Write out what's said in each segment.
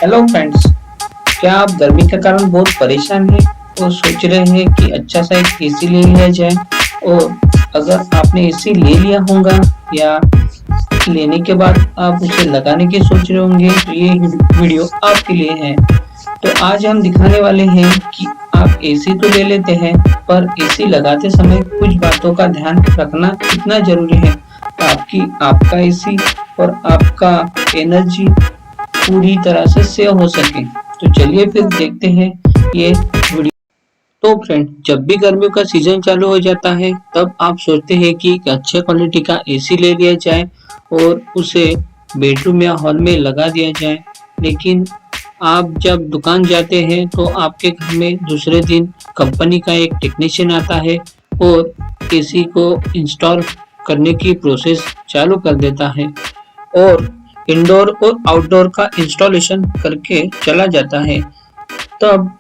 Hello friends, क्या आप गर्मी के कारण बहुत परेशान हैं और सोच रहे हैं कि अच्छा सा एक एसी ले लिया जाए। और अगर आपने एसी ले लिया होगा या लेने के बाद आप उसे लगाने की सोच रहे होंगे तो ये वीडियो आपके लिए है। तो आज हम दिखाने वाले हैं कि आप एसी तो ले लेते हैं पर एसी लगाते समय कुछ बातों का ध्यान रखना कितना जरूरी है ताकि आपका एसी और आपका एनर्जी पूरी तरह से सेव हो सके। तो चलिए फिर देखते हैं ये वीडियो। तो फ्रेंड, जब भी गर्मियों का सीजन चालू हो जाता है तब आप सोचते हैं कि अच्छे क्वालिटी का एसी ले लिया जाए और उसे बेडरूम या हॉल में लगा दिया जाए। लेकिन आप जब दुकान जाते हैं तो आपके घर में दूसरे दिन कंपनी का एक टेक्नीशियन आता है और एसी को इंस्टॉल करने की प्रोसेस चालू कर देता है और इंडोर और आउटडोर का इंस्टॉलेशन करके चला जाता है। तब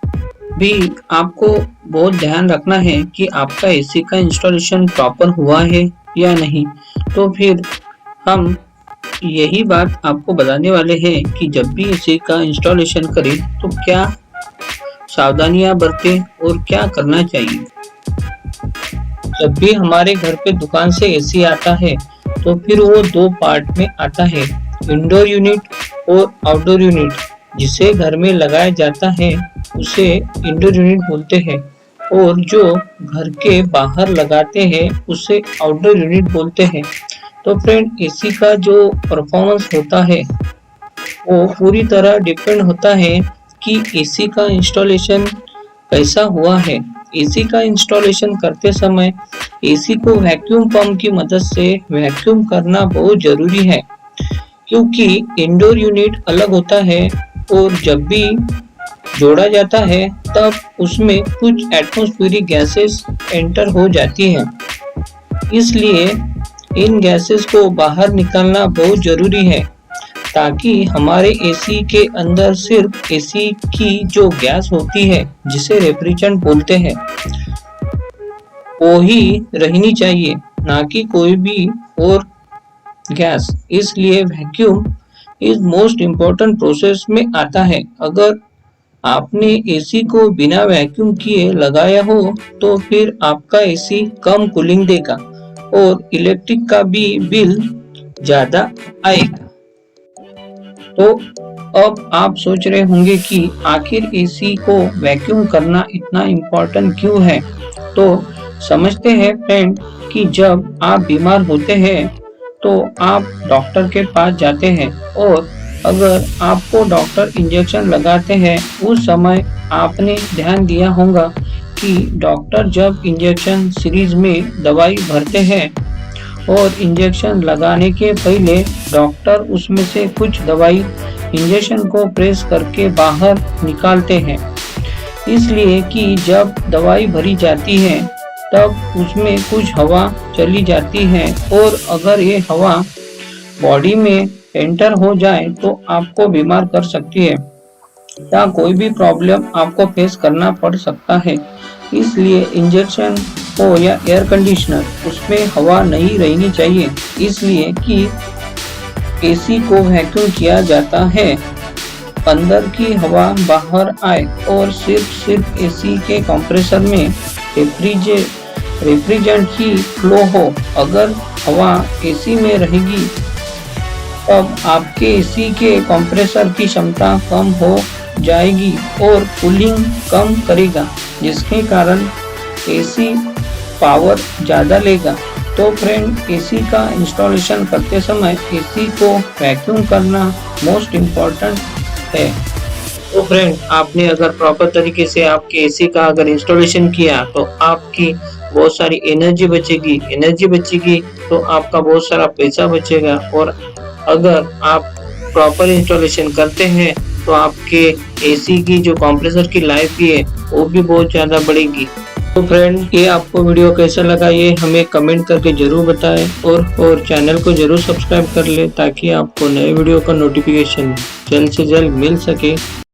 भी आपको बहुत ध्यान रखना है कि आपका एसी का इंस्टॉलेशन प्रॉपर हुआ है या नहीं। तो फिर हम यही बात आपको बताने वाले हैं कि जब भी एसी का इंस्टॉलेशन करें तो क्या सावधानियां बरतें और क्या करना चाहिए। जब भी हमारे घर पे दुकान से एसी आता है तो फिर वो दो पार्ट में आता है, इंडोर यूनिट और आउटडोर यूनिट। जिसे घर में लगाया जाता है उसे इंडोर यूनिट बोलते हैं और जो घर के बाहर लगाते हैं उसे आउटडोर यूनिट बोलते हैं। तो फ्रेंड, एसी का जो परफॉर्मेंस होता है वो पूरी तरह डिपेंड होता है कि एसी का इंस्टॉलेशन कैसा हुआ है। एसी का इंस्टॉलेशन करते समय एसी को वैक्यूम पंप की मदद से वैक्यूम करना बहुत जरूरी है, क्योंकि इंडोर यूनिट अलग होता है और जब भी जोड़ा जाता है तब उसमें कुछ एटमॉस्फेरिक गैसेस एंटर हो जाती हैं। इसलिए इन गैसेस को बाहर निकालना बहुत जरूरी है ताकि हमारे एसी के अंदर सिर्फ एसी की जो गैस होती है जिसे रेफ्रिजरेंट बोलते हैं वो ही रहनी चाहिए, ना कि कोई भी और गैस। इसलिए vacuum is most important process में आता है। अगर आपने एसी को बिना वैक्यूम किए लगाया हो तो फिर आपका एसी कम कूलिंग देगा और इलेक्ट्रिक का भी बिल ज्यादा आएगा। तो अब आप सोच रहे होंगे कि आखिर एसी को वैक्यूम करना इतना इम्पोर्टेंट क्यों है। तो समझते हैं फ्रेंड कि जब आप बीमार होते हैं तो आप डॉक्टर के पास जाते हैं और अगर आपको डॉक्टर इंजेक्शन लगाते हैं उस समय आपने ध्यान दिया होगा कि डॉक्टर जब इंजेक्शन सीरीज में दवाई भरते हैं और इंजेक्शन लगाने के पहले डॉक्टर उसमें से कुछ दवाई इंजेक्शन को प्रेस करके बाहर निकालते हैं, इसलिए कि जब दवाई भरी जाती है तब उसमें कुछ हवा चली जाती है और अगर ये हवा बॉडी में एंटर हो जाए तो आपको बीमार कर सकती है या कोई भी प्रॉब्लम आपको फेस करना पड़ सकता है। इसलिए इंजेक्शन हो या एयर कंडीशनर उसमें हवा नहीं रहनी चाहिए, इसलिए कि एसी को वैक्यूम किया जाता है, अंदर की हवा बाहर आए और सिर्फ एसी के कंप्रेसर में रेफ्रिजरेंट ही फ्लो हो। अगर हवा एसी में रहेगी तब आपके एसी के कंप्रेसर की क्षमता कम हो जाएगी और कूलिंग कम करेगा, जिसके कारण एसी पावर ज़्यादा लेगा। तो फ्रेंड, एसी का इंस्टॉलेशन करते समय एसी को वैक्यूम करना मोस्ट इम्पोर्टेंट है। तो फ्रेंड, आपने अगर प्रॉपर तरीके से आपके एसी का अगर इंस्टॉलेशन किया तो आपकी बहुत सारी एनर्जी बचेगी तो आपका बहुत सारा पैसा बचेगा। और अगर आप प्रॉपर इंस्टॉलेशन करते हैं तो आपके एसी की जो कंप्रेसर की लाइफ भी है वो भी बहुत ज़्यादा बढ़ेगी। तो फ्रेंड, ये आपको वीडियो कैसा लगा ये हमें कमेंट करके जरूर बताएं और चैनल को जरूर सब्सक्राइब कर ले ताकि आपको नए वीडियो का नोटिफिकेशन जल्द से जल्द मिल सके।